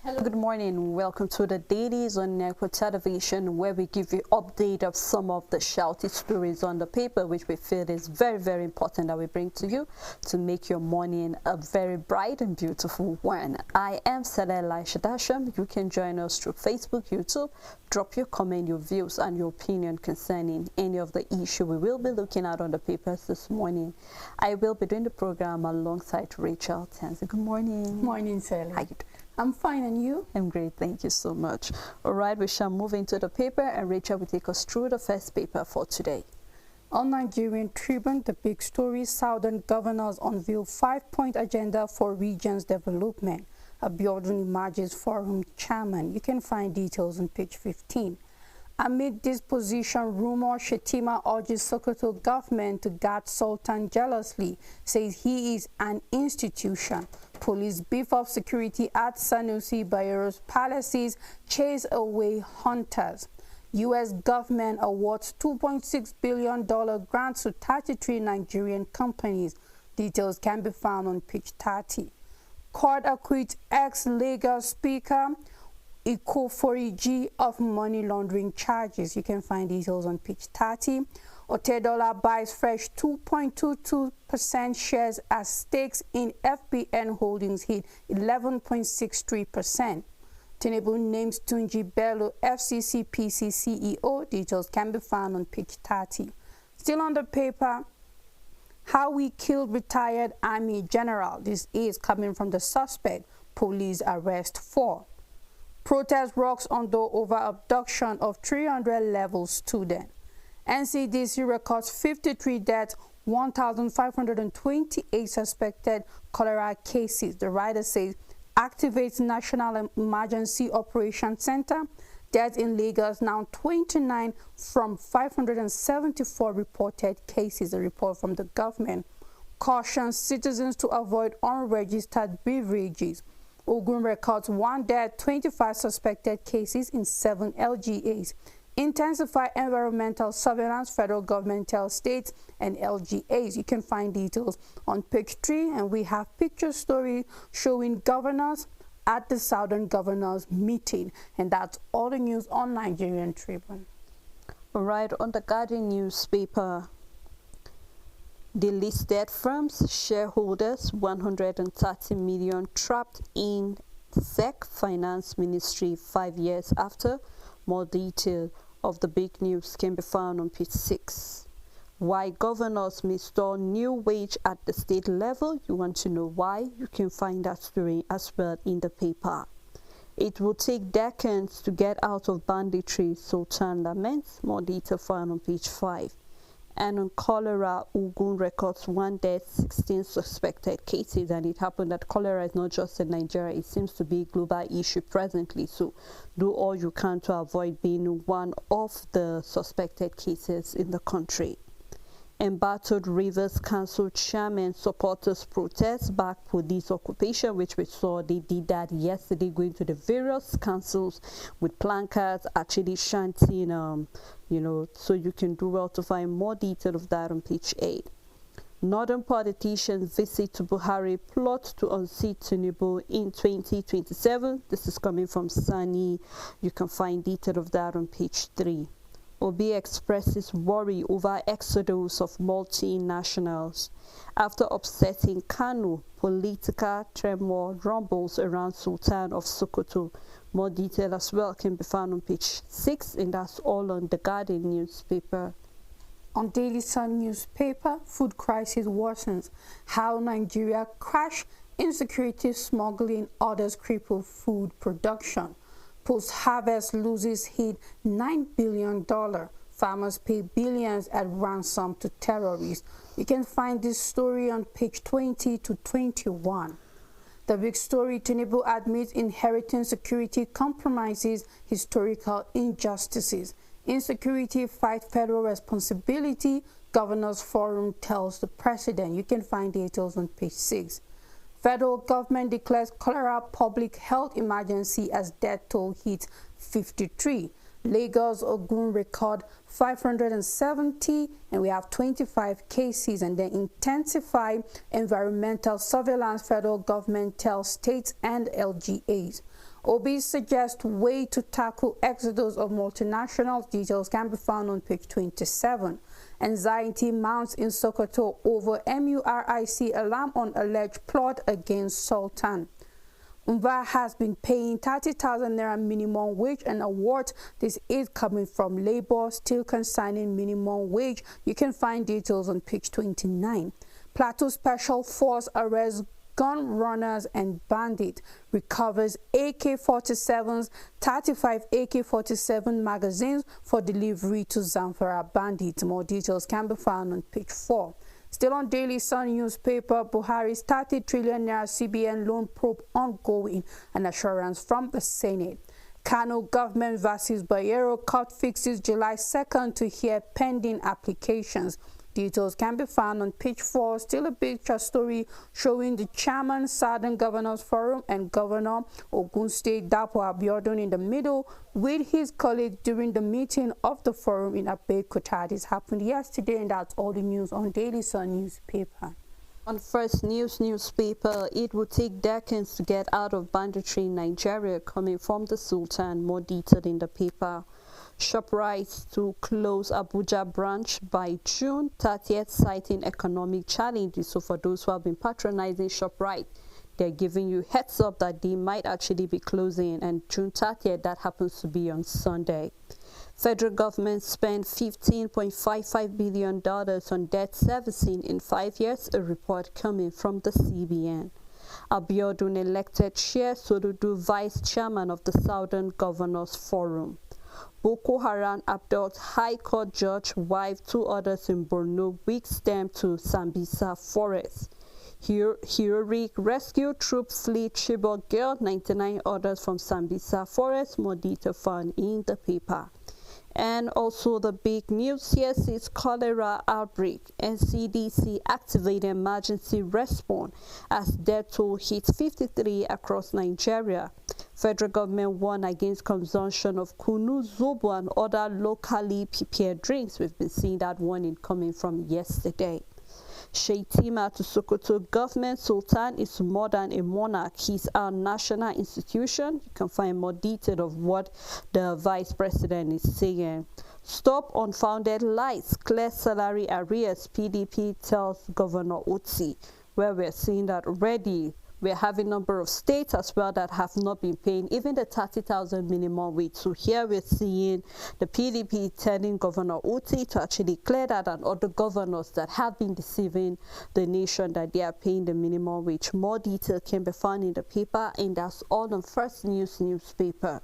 Hello, good morning. Welcome to the Dailies on Network Television, where we give you update of some of the shouty stories on the paper, which we feel is very, very important that we bring to you to make your morning a very bright and beautiful one. I am Sada Elisha Dasham. You can join us through Facebook, YouTube. Drop your comment, your views, and your opinion concerning any of the issue we will be looking at on the papers this morning. I will be doing the program alongside Rachel Tanzi. Good morning. Good morning, Sally. How you doing? I'm fine, and you? I'm great, thank you so much. All right, we shall move into the paper, and Rachel will take us through the first paper for today. On Nigerian Tribune, the big story: Southern governors unveil 5-point agenda for region's development. Abiodun emerges forum chairman. You can find details on page 15. Amid disposition rumor, Shetima urges Sokoto government to guard Sultan jealously, says he is an institution. Police beef up security at Sanusi Bayero's palaces, chase away hunters. U.S. government awards $2.6 billion grants to 33 Nigerian companies. Details can be found on page 30. Court acquits ex-Lagos Speaker Ikoforiji of money laundering charges. You can find details on page 30. Otedola buys fresh 2.22% shares as stakes in FBN Holdings hit 11.63%. Tinubu names Tunji Bello FCCPC CEO. Details can be found on page 30. Still on the paper, how we killed retired Army General. This is coming from the suspect. Police arrest 4. Protest rocks on door over abduction of 300 level student. NCDC records 53 deaths, 1,528 suspected cholera cases. The writer says activates National Emergency Operation Center. Deaths in Lagos now 29 from 574 reported cases. A report from the government cautions citizens to avoid unregistered beverages. Ogun records 1 death, 25 suspected cases in 7 LGAs. Intensify environmental surveillance, federal government tells states and LGAs. You can find details on page 3, and we have picture story showing governors at the Southern Governors meeting. And that's all the news on Nigerian Tribune. All right, on the Guardian newspaper, the listed firms shareholders 130 million trapped in SEC Finance Ministry 5 years after. More detail of the big news can be found on page 6. Why governors may store new wage at the state level. You want to know why? You can find that story as well in the paper. It will take decades to get out of banditry, Sultan laments. More detail found on page 5. And on cholera, Ogun records 1 death, 16 suspected cases, and it happened that cholera is not just in Nigeria, it seems to be a global issue presently, so do all you can to avoid being one of the suspected cases in the country. Embattled Rivers Council chairman supporters protest back police occupation, which we saw they did that yesterday, going to the various councils with placards actually chanting, so you can do well to find more detail of that on page 8. Northern politicians visit to Buhari, plot to unseat Tinubu in 2027. This is coming from Sani. You can find detail of that on page 3. Obi expresses worry over exodus of multinationals. After upsetting Kanu, political tremor rumbles around Sultan of Sokoto. More detail as well can be found on page 6, and that's all on the Guardian newspaper. On Daily Sun newspaper, food crisis worsens. How Nigeria crash, insecurity, smuggling, others cripple food production. Post-harvest loses hit $9 billion. Farmers pay billions at ransom to terrorists. You can find this story on page 20 to 21. The big story: Tinubu admits inheriting security compromises historical injustices. Insecurity fight federal responsibility. Governors Forum tells the president. You can find details on page 6. Federal government declares cholera public health emergency as death toll hits 53. Lagos, Ogun record 570, and we have 25 cases. And then intensify environmental surveillance, federal government tells states and LGAs. Obi suggests way to tackle exodus of multinationals. Details can be found on page 27. Anxiety mounts in Sokoto over MURIC alarm on alleged plot against Sultan. Umba has been paying 30,000 naira minimum wage and award. This is coming from Labour, still concerning minimum wage. You can find details on page 29. Plateau Special Force arrests gun runners and bandit, recovers AK-47s, 35 AK-47 magazines for delivery to Zamfara bandits. More details can be found on page 4. Still on Daily Sun newspaper, Buhari's 30 trillion naira CBN loan probe ongoing, an assurance from the Senate. Kano government versus Bayero court fixes July 2nd to hear pending applications. Details can be found on page 4. Still a picture story showing the chairman, Southern Governors Forum, and Governor Ogun State Dapo Abiodun in the middle with his colleagues during the meeting of the forum in Abeokuta. This happened yesterday, and that's all the news on Daily Sun newspaper. On First News newspaper, it will take decades to get out of banditry in Nigeria, coming from the Sultan. More detailed in the paper. ShopRite to close Abuja branch by June 30th, citing economic challenges. So for those who have been patronizing ShopRite, they're giving you heads up that they might actually be closing, and June 30th, that happens to be on Sunday. Federal government spent $15.55 billion on debt servicing in 5 years, a report coming from the CBN. Abiodun elected Chair Sodudu Vice Chairman of the Southern Governors Forum. Boko Haram abducts High Court judge, wife, 2 others in Borno, weeks them to Sambisa forest. Heroic rescue troops flee Chibok girl, 99 others from Sambisa forest. More detail found in the paper. And also the big news here is cholera outbreak. NCDC activated emergency response as death toll hits 53 across Nigeria. Federal government warned against consumption of kunu, zobo, and other locally prepared drinks. We've been seeing that warning coming from yesterday. Sheitima to Sokoto government, Sultan is more than a monarch. He's our national institution. You can find more detail of what the vice president is saying. Stop unfounded lies, clear salary arrears, PDP tells Governor Otsi, where we're seeing that already. We're having a number of states as well that have not been paying even the 30,000 minimum wage. So here we're seeing the PDP telling Governor Uti to actually clear that, and other governors that have been deceiving the nation that they are paying the minimum wage. More detail can be found in the paper, and that's all on First News newspaper.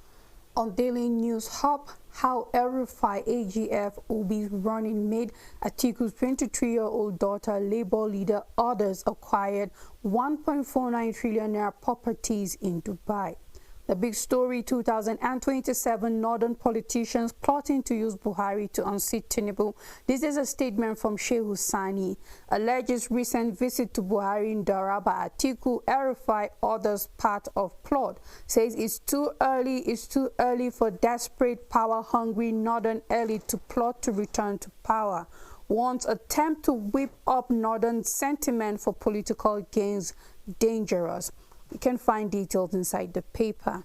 On Daily News Hub, how El-Rufai AGF will be running made Atiku's 23-year-old daughter, Labour leader, others acquired 1.49 trillion naira properties in Dubai. The big story, 2027 northern politicians plotting to use Buhari to unseat Tinubu. This is a statement from Shehu Sani. Alleges recent visit to Buhari in Daraba, Atiku, El-Rufai, others part of plot. Says it's too early for desperate, power-hungry northern elite to plot to return to power. Wants attempt to whip up northern sentiment for political gains dangerous. You can find details inside the paper.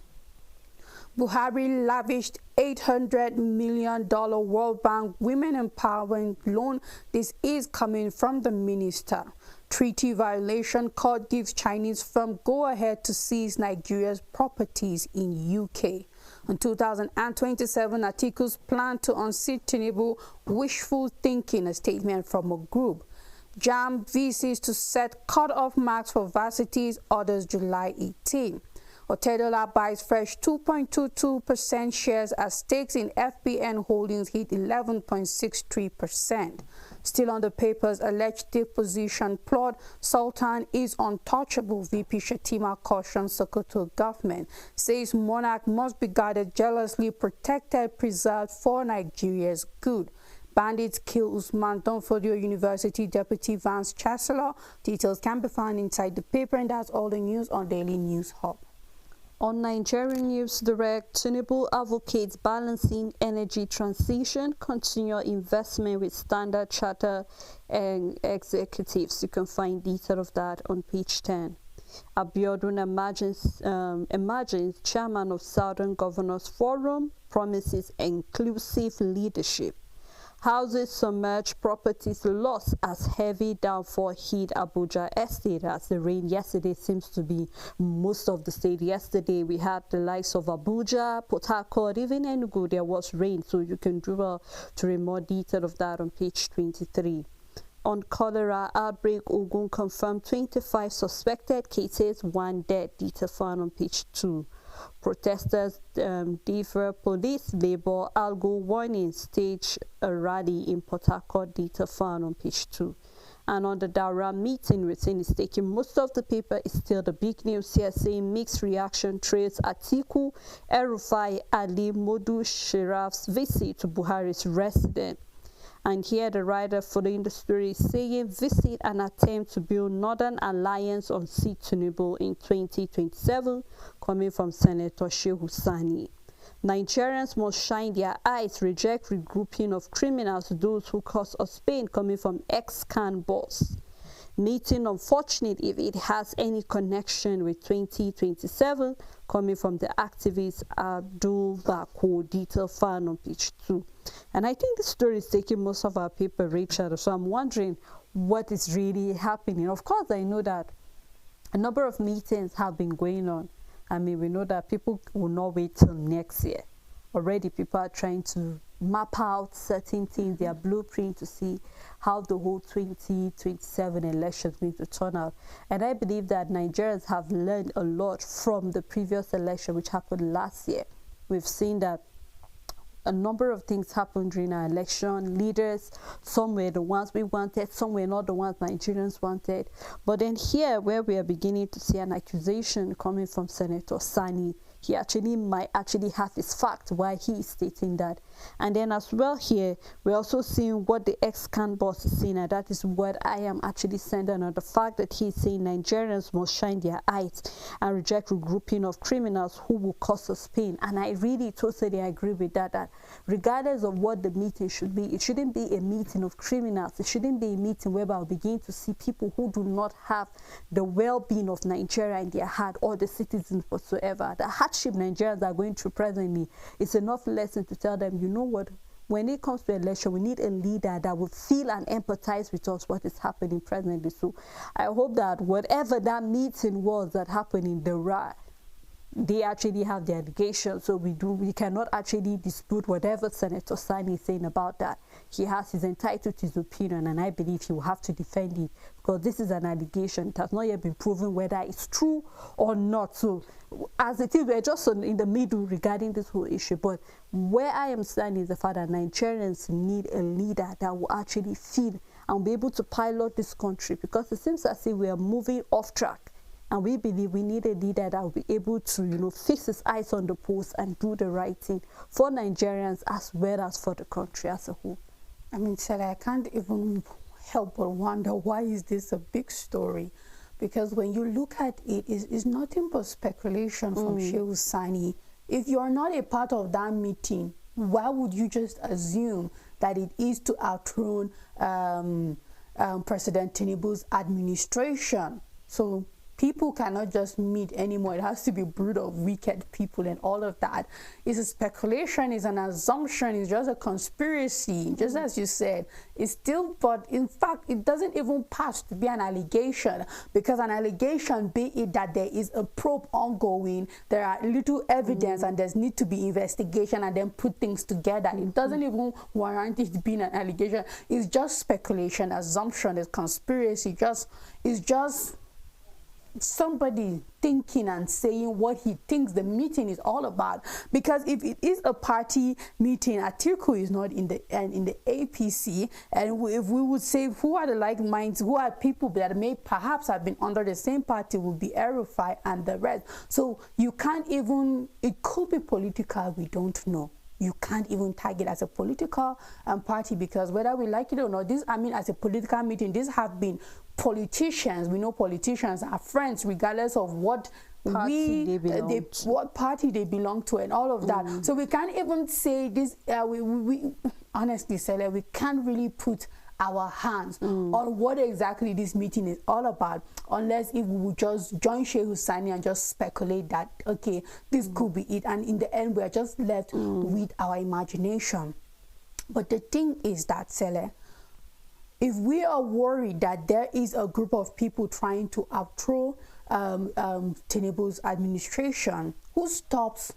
Buhari lavished $800 million World Bank Women Empowerment Loan. This is coming from the minister. Treaty violation, court gives Chinese firm go-ahead to seize Nigeria's properties in UK. In 2027, Atiku's plan to unseat Tinubu, wishful thinking, a statement from a group. JAM VCs to set cut-off marks for varsities, orders July 18. Otedola buys fresh 2.22% shares as stakes in FBN holdings hit 11.63%. Still on the papers, alleged deposition plot, Sultan is untouchable, VP Shetima cautions Sokoto government. Says monarch must be guarded jealously, protected, preserved for Nigeria's good. Bandits kill Usman Danfodio University Deputy Vice Chancellor. Details can be found inside the paper, and that's all the news on Daily News Hub. On Nigerian News Direct, Tinubu advocates balancing energy transition, continual investment with Standard Chartered and executives. You can find detail of that on page 10. Abiodun emerging chairman of Southern Governors Forum, promises inclusive leadership. Houses submerged, properties lost as heavy downfall hit Abuja estate as the rain yesterday seems to be most of the state. Yesterday we had the likes of Abuja, Port Harcourt, even Enugu, there was rain, so you can dribble to read more detail of that on page 23. On cholera outbreak, Ogun confirmed 25 suspected cases, 1 dead. Detail found on page 2. Protesters defer police labor algo warning, stage a rally in Port Harcourt. Detail found on page 2. And on the Daura meeting, Retain is taking most of the paper. Is still the big news here, saying mixed reaction trails Atiku, El-Rufai, Ali, Modu Sharif's visit to Buhari's residence. And here the writer following the story is saying visit an attempt to build Northern Alliance on seat Tinubu in 2027, coming from Senator Shehu Sani. Nigerians must shine their eyes, reject regrouping of criminals, those who cause us pain, coming from ex-can boss. Meeting unfortunate if it has any connection with 2027, coming from the activist Abdul Bako. Detail found on page 2. And I think the story is taking most of our paper, Richard. So I'm wondering what is really happening. Of course, I know that a number of meetings have been going on. I mean, we know that people will not wait till next year. Already people are trying to map out certain things, their blueprint to see how the whole 2027 election is going to turn out. And I believe that Nigerians have learned a lot from the previous election, which happened last year. We've seen that a number of things happened during our election. Leaders, some were the ones we wanted, some were not the ones Nigerians wanted. But then here, where we are beginning to see an accusation coming from Senator Sani, he might actually have his fact why he is stating that. And then as well here, we're also seeing what the ex-can boss is saying, and that is what I am actually sending on the fact that he's saying Nigerians must shine their eyes and reject regrouping of criminals who will cause us pain. And I really totally agree with that, that regardless of what the meeting should be, it shouldn't be a meeting of criminals. It shouldn't be a meeting whereby we'll begin to see people who do not have the well-being of Nigeria in their heart, or the citizens whatsoever. The hardship Nigerians are going through presently is enough lesson to tell them, you know what, when it comes to election, we need a leader that will feel and empathize with us what is happening presently. So I hope that whatever that meeting was that happened in the they actually have the allegation, so we cannot actually dispute whatever Senator Sani is saying about that. He has his entitled to his opinion, and I believe he will have to defend it, because this is an allegation. It has not yet been proven whether it's true or not. So as it is, we're just in the middle regarding this whole issue. But where I am standing is the fact that Nigerians need a leader that will actually feel and be able to pilot this country, because it seems as if we are moving off track. And we believe we need a leader that will be able to, fix his eyes on the post and do the right thing for Nigerians as well as for the country as a whole. I mean, Sarah, I can't even help but wonder, why is this a big story? Because when you look at it, it's nothing but speculation from Shehu Sani. If you're not a part of that meeting, why would you just assume that it is to outrun President Tinubu's administration? So people cannot just meet anymore. It has to be brood of wicked people and all of that. It's a speculation, it's an assumption, it's just a conspiracy, just as you said. It's still, but in fact, it doesn't even pass to be an allegation, because an allegation, be it that there is a probe ongoing, there are little evidence and there's need to be investigation and then put things together. It doesn't even warrant it being an allegation. It's just speculation, assumption, it's conspiracy, it's just somebody thinking and saying what he thinks the meeting is all about. Because if it is a party meeting, Atiku is not in the APC, and if we would say who are the like minds, who are people that may perhaps have been under the same party, would be El-Rufai and the rest. So you can't even, it could be political, we don't know. You can't even tag it as a political party, because whether we like it or not, as a political meeting, these have been politicians. We know politicians are friends, regardless of what what party they belong to, and all of that. So we can't even say this. We honestly, Sele, we can't really put our hands on what exactly this meeting is all about, unless if we would just join Sheikh Hussaini and just speculate that, okay, this could be it, and in the end we are just left with our imagination. But the thing is that, Sele, if we are worried that there is a group of people trying to overthrow Tinubu's administration, who stops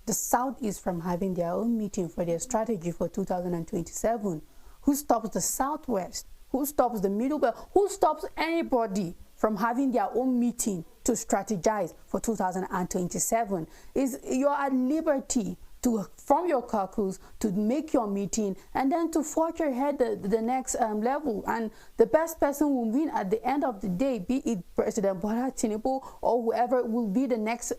the Southeast from having their own meeting for their strategy for 2027? Who stops the Southwest? Who stops the Middle Belt? Who stops anybody from having their own meeting to strategize for 2027? You're at liberty to from your caucus to make your meeting and then to forge ahead the next level, and the best person will win at the end of the day, be it President Bola Tinubu or whoever will be the next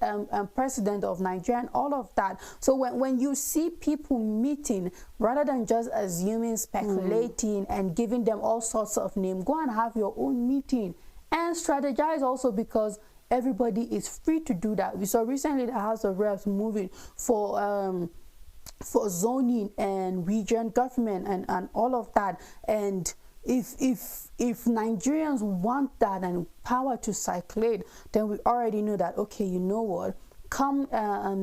president of Nigeria and all of that. So when you see people meeting, rather than just assuming, speculating and giving them all sorts of names, go and have your own meeting and strategize also, because everybody is free to do that. We saw recently the House of Reps moving for zoning and region government and all of that. And if Nigerians want that and power to circulate, then we already know that, okay, you know what, come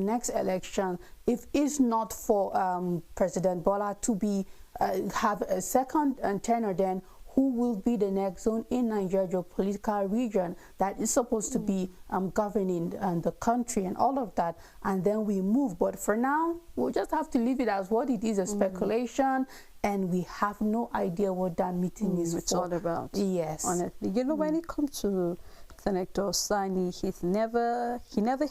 next election, if it's not for President Bola to be have a second tenure, then who will be the next zone in Nigeria geopolitical region that is supposed to be governing the country and all of that, and then we move. But for now, we'll just have to leave it as what it is, a speculation, and we have no idea what that meeting is it's all about. Yes. Honestly, you know, when it comes to Senator Sani, he never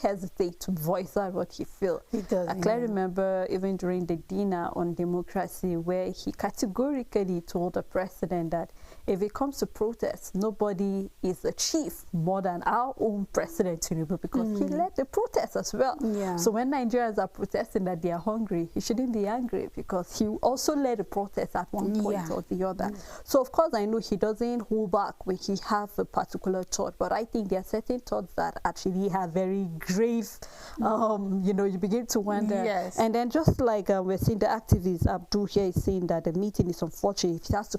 hesitates to voice out what he feels. He does. I clearly remember even during the dinner on democracy, where he categorically told the president that if it comes to protests, nobody is a chief more than our own President Tinubu, because he led the protests as well. Yeah. So when Nigerians are protesting that they are hungry, he shouldn't be angry, because he also led the protest at one point or the other. So of course I know he doesn't hold back when he have a particular thought, but I think there are certain thoughts that actually have very grave, you know, you begin to wonder. Yes. And then just like we're seeing the activist Abdul here is saying that the meeting is unfortunate, it has to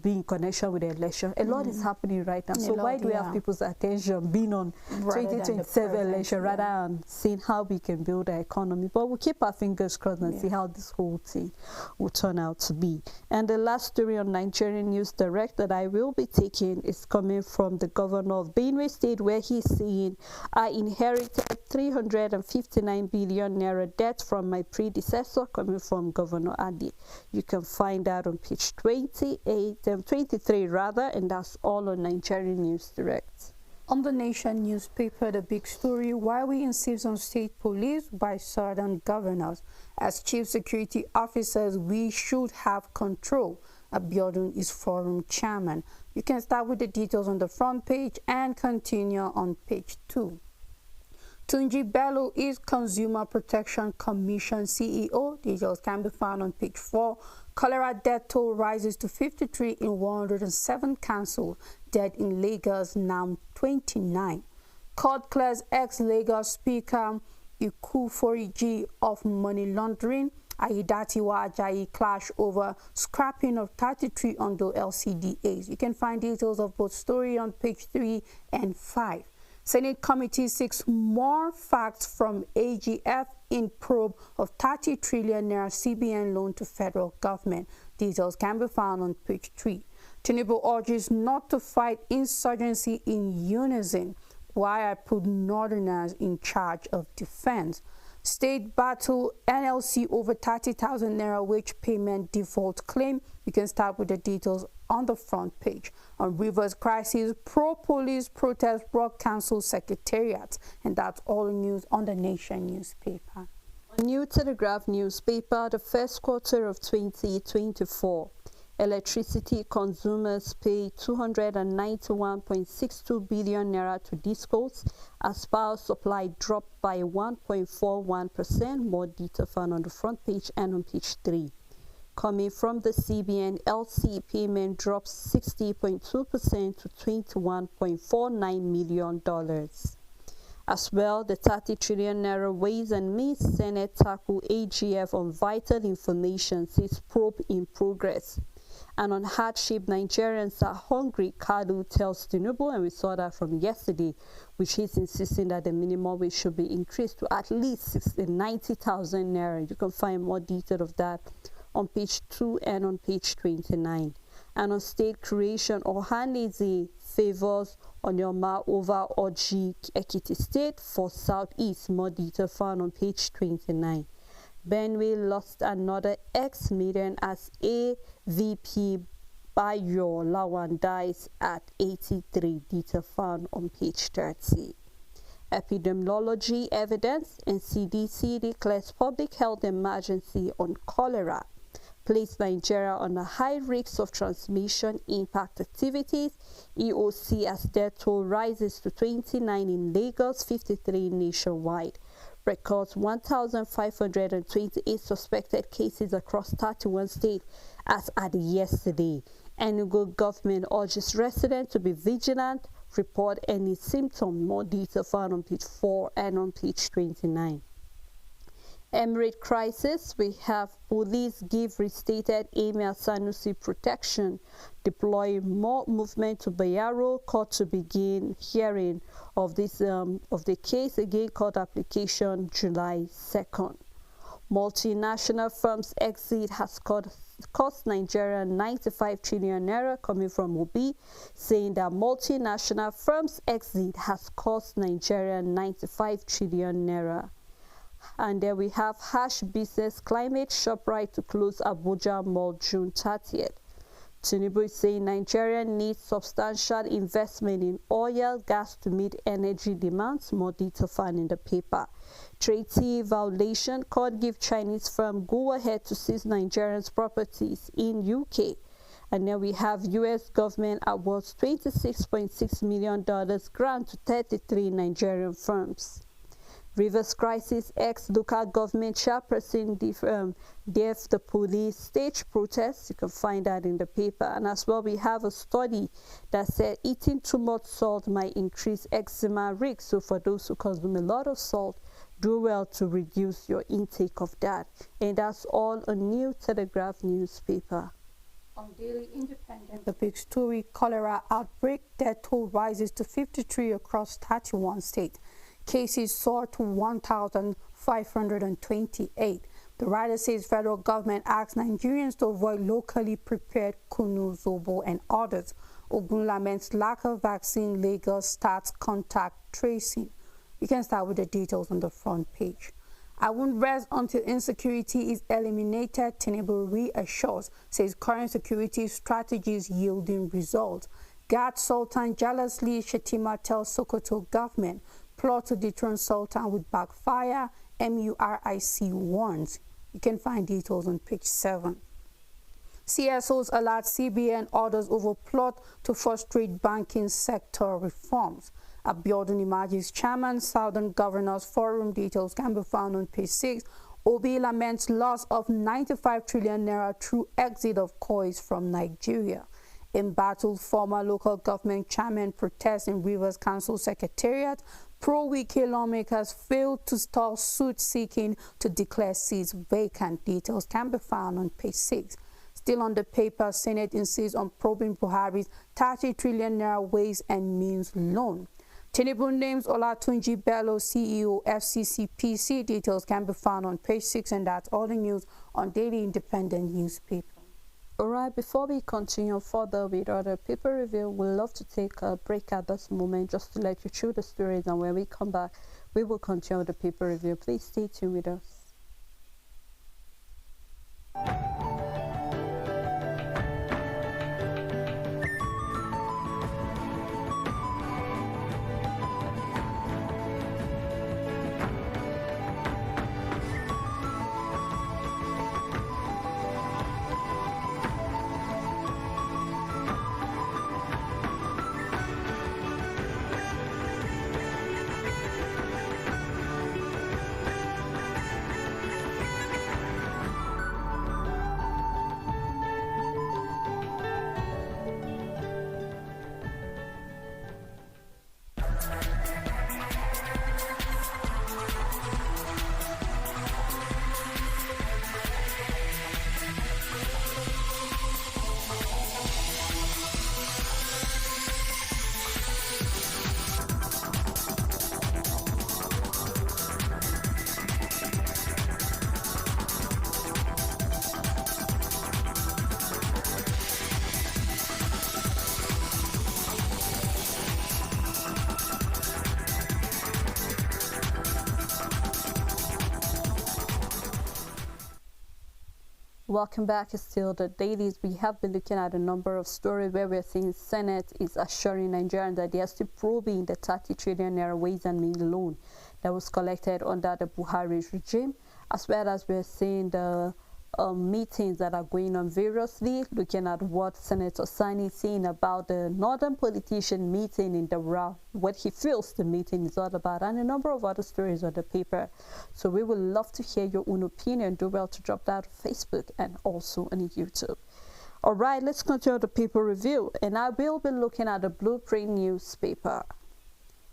be in connection with the election. A lot is happening right now. So why do we have people's attention being on 2027 election rather than seeing how we can build the economy? But we'll keep our fingers crossed and see how this whole thing will turn out to be. And the last story on Nigerian News Direct that I will be taking is coming from the governor of Benue State, where he's saying, I inherited 359 billion naira debt from my predecessor, coming from Governor Adi. You can find that on page 23 rather, and that's all on Nigerian News Direct. On the Nation newspaper, the big story, why we insist on state police by southern governors. As chief security officers, we should have control. Abiodun is forum chairman. You can start with the details on the front page and continue on page 2. Tunji Bello is Consumer Protection Commission CEO. Details can be found on page 4. Cholera death toll rises to 53 in 107 cancelled. Dead in Lagos now 29. Court clears ex-Lagos Speaker Ikuforiji of money laundering. Aiyedatiwa Ajayi clash over scrapping of 33 Ondo LCDAs. You can find details of both story on page 3 and 5. Senate committee seeks more facts from AGF in probe of 30 trillion naira CBN loan to federal government. Details can be found on page 3. Tinubu urges not to fight insurgency in unison. Why I put Northerners in charge of defense. State battle NLC over 30,000 naira wage payment default claim. You can start with the details on the front page. On Rivers crisis, pro-police protest brought council secretariat. And that's all the news on the Nation newspaper. On New Telegraph newspaper, the first quarter of 2024. Electricity consumers pay 291.62 billion naira to discos as power supply dropped by 1.41%. More detail found on the front page and on page 3. Coming from the CBN, LC payment drops 60.2% to $21.49 million. As well, the 30 trillion naira Ways and Means Senate tackle AGF on vital information, says probe in progress. And on hardship, Nigerians are hungry, Kadu tells Tinubu, and we saw that from yesterday, which is insisting that the minimum wage should be increased to at least 90,000 naira. You can find more detail of that on page 2 and on page 29. And on state creation, Ohaneze favors Onyoma over Oji Ekiti State for Southeast. More detail found on page 29. Benue lost another ex-million as AVP Bayo Lawan dies at 83. Detail found on page 30. Epidemiology evidence and CDC declares public health emergency on cholera. Place Nigeria on a high risk of transmission impact activities. EOC as death toll rises to 29 in Lagos, 53 nationwide. Records 1,528 suspected cases across 31 states as at yesterday. Enugu government urges residents to be vigilant, report any symptom. More detail found on page 4 and on page 29. Emirate crisis, we have police give restated Emir Sanusi protection, deploy more movement to Bayero, court to begin hearing of this of the case again, court application July 2nd. Multinational firms exit has cost Nigeria 95 trillion naira, coming from Obi, saying that multinational firms exit has cost Nigeria 95 trillion naira. And there we have harsh business climate, ShopRite to close Abuja Mall June 30th. Tinubu is saying Nigeria needs substantial investment in oil, gas to meet energy demands. More detail found in the paper. Treaty violation, court give Chinese firm go ahead to seize Nigerians' properties in UK. And then we have U.S. government awards $26.6 million grant to 33 Nigerian firms. Rivers crisis, ex-local government chairperson deaf the police stage protests. You can find that in the paper. And as well, we have a study that said eating too much salt might increase eczema risk. So for those who consume a lot of salt, do well to reduce your intake of that. And that's all a New Telegraph newspaper. On Daily Independent, the big story, cholera outbreak, death toll rises to 53 across 31 states. Cases soar to 1,528. The writer says federal government asks Nigerians to avoid locally prepared kunu, zobo, and others. Ogun laments lack of vaccine. Lagos starts contact tracing. You can start with the details on the front page. I won't rest until insecurity is eliminated, Tinubu reassures, says current security strategies yielding results. Gad Sultan jealously, Shetima tells Sokoto government. Plot to dethrone Sultan would backfire, MURIC warns. You can find details on page 7. CSOs alert CBN orders over plot to frustrate banking sector reforms. Abiodun emerges chairman, Southern Governors Forum. Details can be found on page 6. Obi laments loss of 95 trillion naira through exit of coins from Nigeria. Embattled former local government chairman protests in Rivers Council Secretariat. Pro-Wike lawmakers failed to stall suit seeking to declare seats vacant. Details can be found on page 6. Still on the paper, Senate insists on probing Buhari's 30 trillion naira Ways and Means loan. Tinubu names Olatunji Bello CEO FCCPC. Details can be found on page 6, and that's all the news on Daily Independent newspaper. All right, before we continue further with other paper review, we'd love to take a break at this moment just to let you through the stories, and when we come back, we will continue the paper review. Please stay tuned with us. Welcome back. It's still the dailies. We have been looking at a number of stories where we're seeing Senate is assuring Nigerians that they are still probing the 30 trillion naira ways and means loan that was collected under the Buhari regime, as well as we're seeing the meetings that are going on variously, looking at what Senator Sani is saying about the northern politician meeting in Daura, what he feels the meeting is all about, and a number of other stories on the paper. So we would love to hear your own opinion. Do well to drop that on Facebook and also on YouTube. All right, let's continue the paper review, and I will be looking at the Blueprint newspaper.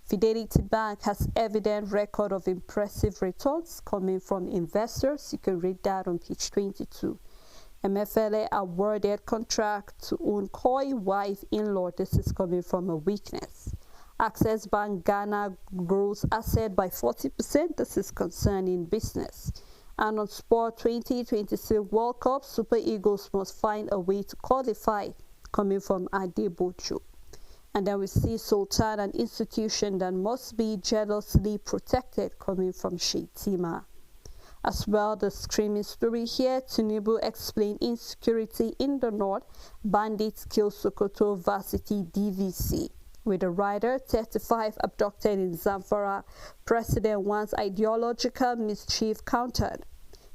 Fidelity Bank has evident record of impressive returns coming from investors. You can read that on page 22. MFLA awarded contract to own Koi wife in-law. This is coming from a weakness. Access Bank Ghana grows asset by 40%. This is concerning business. And on Sport 2026 World Cup, Super Eagles must find a way to qualify, coming from Adebocho. And then we see Sultan, an institution that must be jealously protected, coming from Shetima. As well, the screaming story here, Tinubu explained insecurity in the north, bandits kill Sokoto Varsity DVC. With a rider, 35 abducted in Zamfara, President wants ideological mischief countered.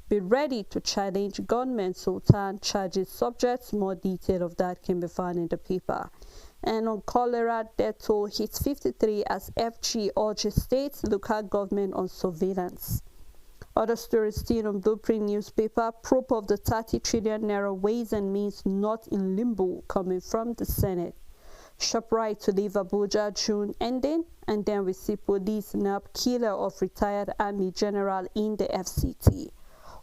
Be ready to challenge gunmen, Sultan charges subjects. More detail of that can be found in the paper. And on cholera, death toll hits 53 as FG urges states, local government on surveillance. Other stories still on Blueprint newspaper, probe of the 30 trillion naira ways and means not in limbo, coming from the Senate. ShopRite to leave Abuja June ending, and then we see police nab killer of retired Army General in the FCT.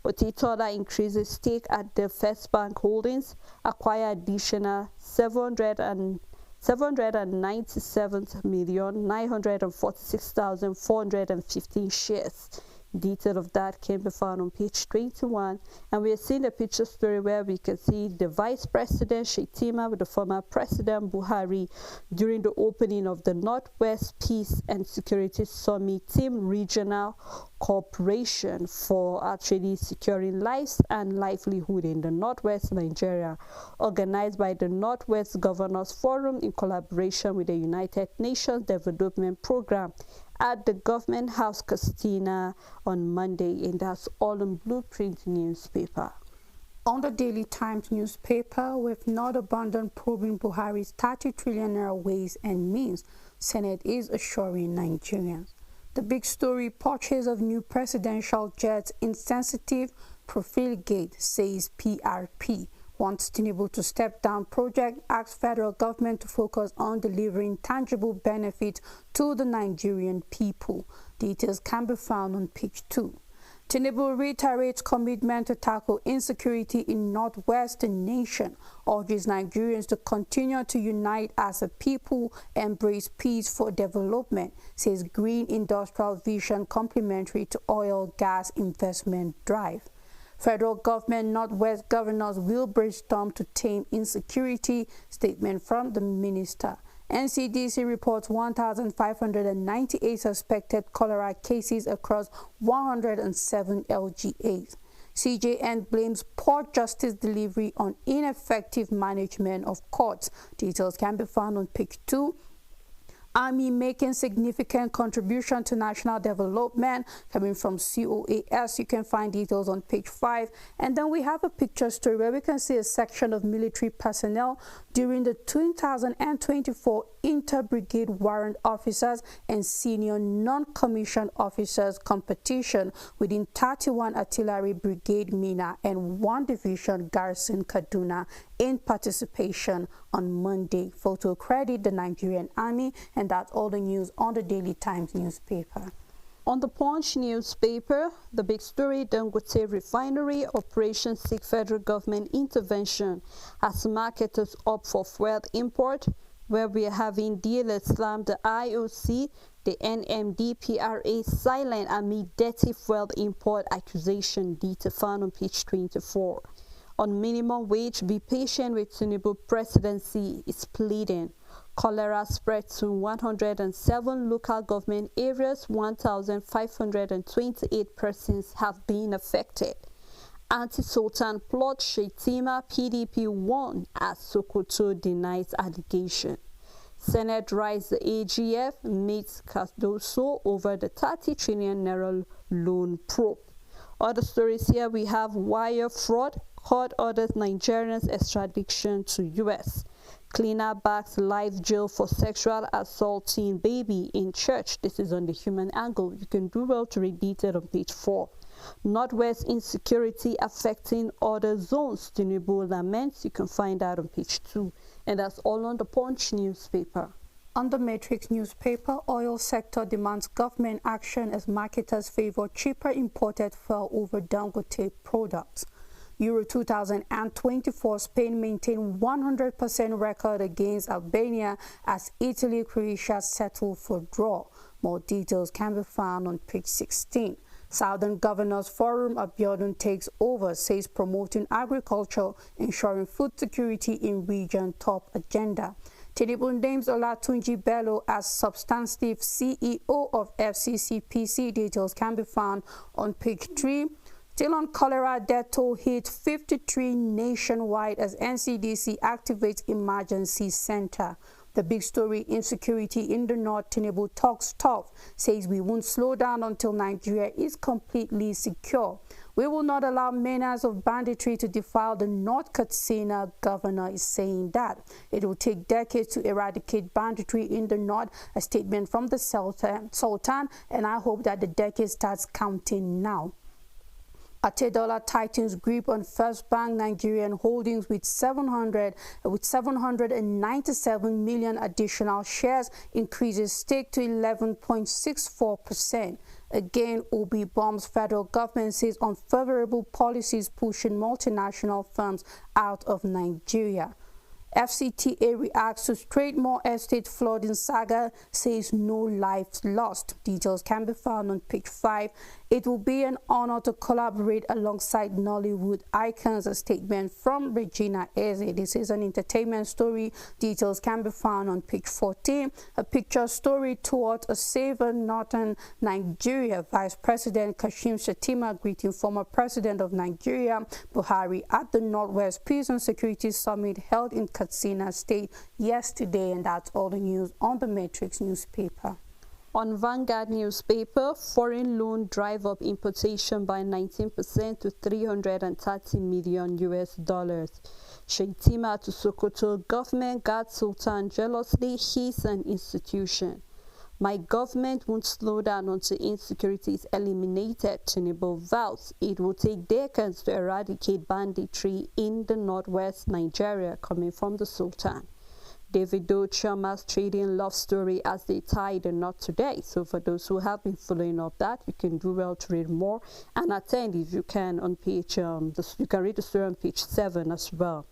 Otitola increases stake at the First Bank Holdings, acquire additional 797,946,415 shares. Detail of that can be found on page 21, and we are seeing a picture story where we can see the Vice President Shetima with the former President Buhari during the opening of the Northwest Peace and Security Summit Team Regional Cooperation for actually securing lives and livelihood in the Northwest Nigeria, organized by the Northwest Governors Forum in collaboration with the United Nations Development Program at the Government House Castina on Monday, and that's all in Blueprint newspaper. On the Daily Times newspaper, with not abundant probing Buhari's 30 trillion naira ways and means, Senate is assuring Nigerians. The big story, purchase of new presidential jets insensitive, profligate, says PRP. Wants Tinubu to step down project, asks federal government to focus on delivering tangible benefit to the Nigerian people. Details can be found on page 2. Tinubu reiterates commitment to tackle insecurity in northwestern nation, urges Nigerians to continue to unite as a people, embrace peace for development, says green industrial vision complementary to oil gas investment drive. Federal government Northwest governors will brainstorm to tame insecurity, statement from the minister. NCDC reports 1,598 suspected cholera cases across 107 LGAs. CJN blames poor justice delivery on ineffective management of courts. Details can be found on page 2. Army making significant contribution to national development, coming from COAS. You can find details on page 5. And then we have a picture story where we can see a section of military personnel during the 2024 Inter-Brigade Warrant Officers and Senior Non-Commissioned Officers competition within 31 Artillery Brigade Mina and 1 Division Garrison Kaduna in participation on Monday. Photo credit the Nigerian Army, and that's all the news on the Daily Times newspaper. On the Punch newspaper, the big story, Dangote refinery operations seek federal government intervention as marketers opt for fuel import, where we are having dealers slam the IOC, the NMDPRA silent amid dirty fuel import accusation. Detail found on page 24. On minimum wage, be patient with Tinubu presidency is pleading. Cholera spread to 107 local government areas. 1,528 persons have been affected. anti-Sultan plot Shetima PDP won as Sokoto denies allegation. Senate writes the AGF meets Cardoso over the 30 trillion naira loan probe. Other stories here we have wire fraud, court orders Nigerians extradition to US. Cleaner backs life jail for sexual assaulting baby in church. This is on the human angle. You can do well to read detail on page 4. Northwest insecurity affecting other zones. Tinubu laments. You can find out on page 2. And that's all on the Punch newspaper. On the Matrix newspaper, oil sector demands government action as marketers favor cheaper imported fuel over Dangote products. Euro 2024, Spain maintained 100% record against Albania as Italy, Croatia settle for draw. More details can be found on page 16. Southern Governors Forum, Abiodun takes over, says promoting agriculture, ensuring food security in region top agenda. Tinubu names Olatunji Bello as substantive CEO of FCCPC. Details can be found on page 3. Still on cholera, death toll hit 53 nationwide as NCDC activates emergency center. The big story, insecurity in the north. Tinubu talks tough, says we won't slow down until Nigeria is completely secure. We will not allow menace of banditry to defile the North Katsina. Governor is saying that. It will take decades to eradicate banditry in the north, a statement from the Sultan, and I hope that the decade starts counting now. Atedola tightens grip on First Bank Nigerian holdings with 797 million additional shares, increases stake to 11.64%. Again, Obi bombs federal government, says unfavorable policies pushing multinational firms out of Nigeria. FCTA reacts to Strathmore Estate flooding saga, says no lives lost. Details can be found on page 5. It will be an honor to collaborate alongside Nollywood icons, a statement from Regina Eze. This is an entertainment story. Details can be found on page 14. A picture story towards a safer northern Nigeria. Vice President Kashim Shettima greeting former President of Nigeria, Buhari, at the Northwest Peace and Security Summit held in Katsina State yesterday. And that's all the news on the Matrix newspaper. On Vanguard newspaper, foreign loan drive up importation by 19% to $330 million. Shetima to Sokoto, government guards Sultan jealously, he's an institution. My government won't slow down until insecurity is eliminated, Tinubu vows. It will take decades to eradicate banditry in the northwest Nigeria, coming from the Sultan. Davido Chiama's trading love story as they tie the knot today. So for those who have been following up that, you can do well to read more and attend if you can on page, you can read the story on page 7 as well.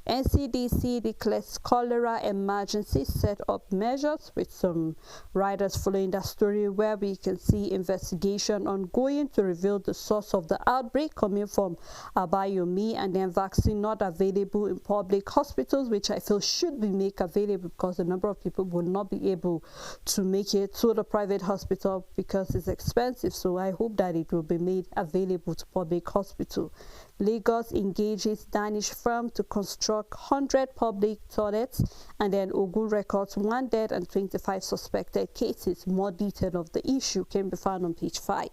NCDC declares cholera emergency, set up measures with some writers following that story, where we can see investigation ongoing to reveal the source of the outbreak coming from Abayomi, and then vaccine not available in public hospitals, which I feel should be made available because a number of people will not be able to make it to the private hospital because it's expensive. So I hope that it will be made available to public hospital. Lagos engages Danish firm to construct 100 public toilets, and then Ogun records 1 dead and 25 suspected cases. More detail of the issue can be found on page 5.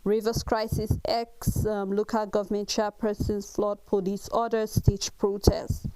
Rivers crisis, local government chairpersons flood police orders, stage protests.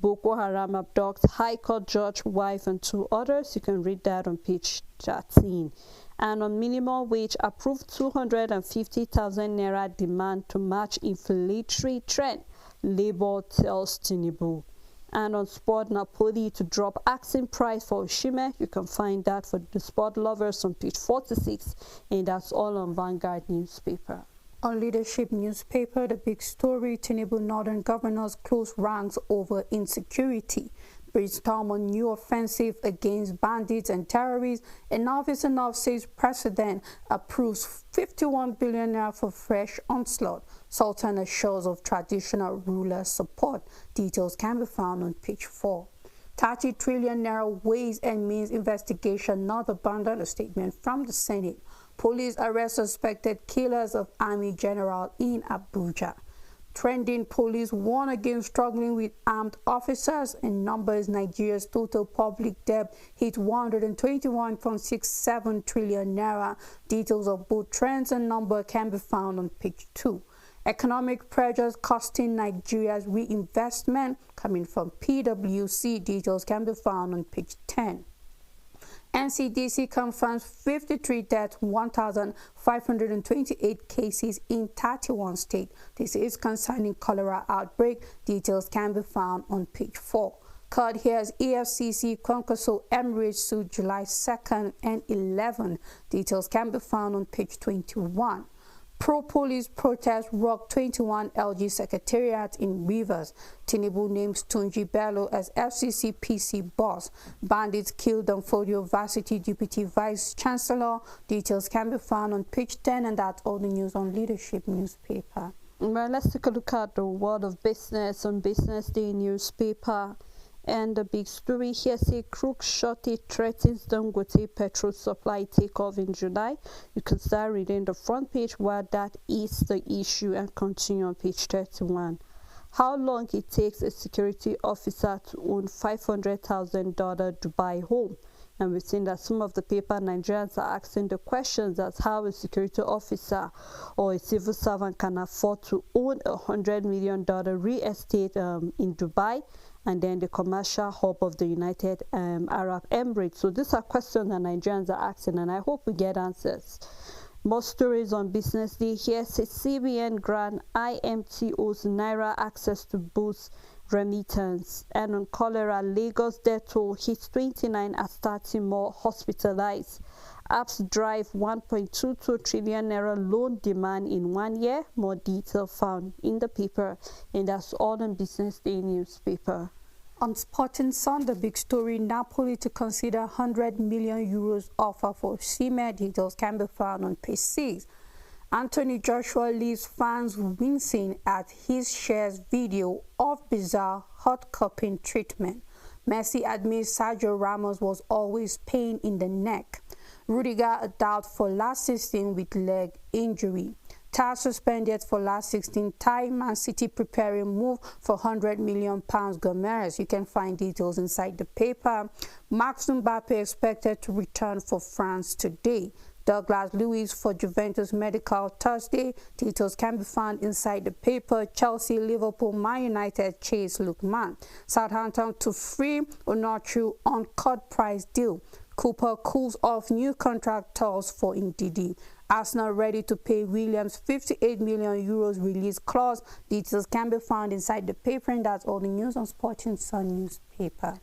Boko Haram abducts High Court judge, wife and 2 others. You can read that on page 13. And on minimum wage, approved 250,000 naira demand to match inflationary trend, Labour tells Tinubu. And on sport, Napoli to drop asking price for Osimhen. You can find that for the sport lovers on page 46. And that's all on Vanguard newspaper. On Leadership newspaper, the big story, Tinubu Northern governors close ranks over insecurity. Brainstorm on new offensive against bandits and terrorists. Enough is enough, says President. Approves 51 billion naira for fresh onslaught. Sultan assures of traditional ruler support. Details can be found on page 4. 30 trillion naira ways and means investigation not abandoned, a statement from the Senate. Police arrest suspected killers of Army General in Abuja. Trending, police warn against struggling with armed officers. In numbers, Nigeria's total public debt hit 121.67 trillion naira. Details of both trends and number can be found on page 2. Economic pressures costing Nigeria's reinvestment, coming from PwC. Details can be found on page 10. NCDC confirms 53 deaths, 1,528 cases in 31 states. This is concerning cholera outbreak. Details can be found on page 4. Court hears EFCC Concoso Emirates suit July 2nd and 11th. Details can be found on page 21. Pro-police protest rocked 21 LG Secretariat in Rivers. Tinubu names Tunji Bello as FCC PC boss. Bandits killed Danfodio Varsity Deputy Vice Chancellor. Details can be found on page 10, and that's all the news on Leadership newspaper. Well, let's take a look at the world of business on Business Day newspaper. And the big story here say crook shortage threatens Dangote petrol supply takeoff in July. You can start reading the front page where that is the issue and continue on page 31. How long it takes a security officer to own $500,000 Dubai home. And we've seen that some of the paper Nigerians are asking the questions as how a security officer or a civil servant can afford to own $100 million real estate in Dubai, and then the commercial hub of the United Arab Emirates. So these are questions that Nigerians are asking, and I hope we get answers. More stories on Business Day here. CBN grant IMTOs Naira access to boost remittance. And on cholera, Lagos death toll hits 29 as 30 more hospitalized. Apps drive 1.22 trillion naira loan demand in 1 year. More detail found in the paper, and that's all on Business Day newspaper. On Sporting Sun, the big story, Napoli to consider 100 million euros offer for Osimhen. Details can be found on page 6. Anthony Joshua leaves fans wincing at his shares video of bizarre hot cupping treatment. Messi admits Sergio Ramos was always pain in the neck. Rudiger a doubt for last 16 with leg injury. Tar suspended for last 16 time. Man City preparing move for £100 million Gomes. You can find details inside the paper. Max Mbappe expected to return for France today. Douglas Luiz for Juventus medical Thursday. Details can be found inside the paper. Chelsea, Liverpool, Man United chase Lookman. Southampton to free Onochu on cut price deal. Cooper cools off new contract talks for Ndidi. Arsenal ready to pay Williams 58 million euros release clause. Details can be found inside the paper, and that's all the news on Sporting Sun newspaper.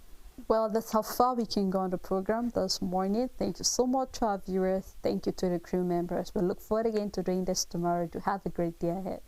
Well, that's how far we can go on the program this morning. Thank you so much to our viewers. Thank you to the crew members. We look forward again to doing this tomorrow. To have a great day ahead.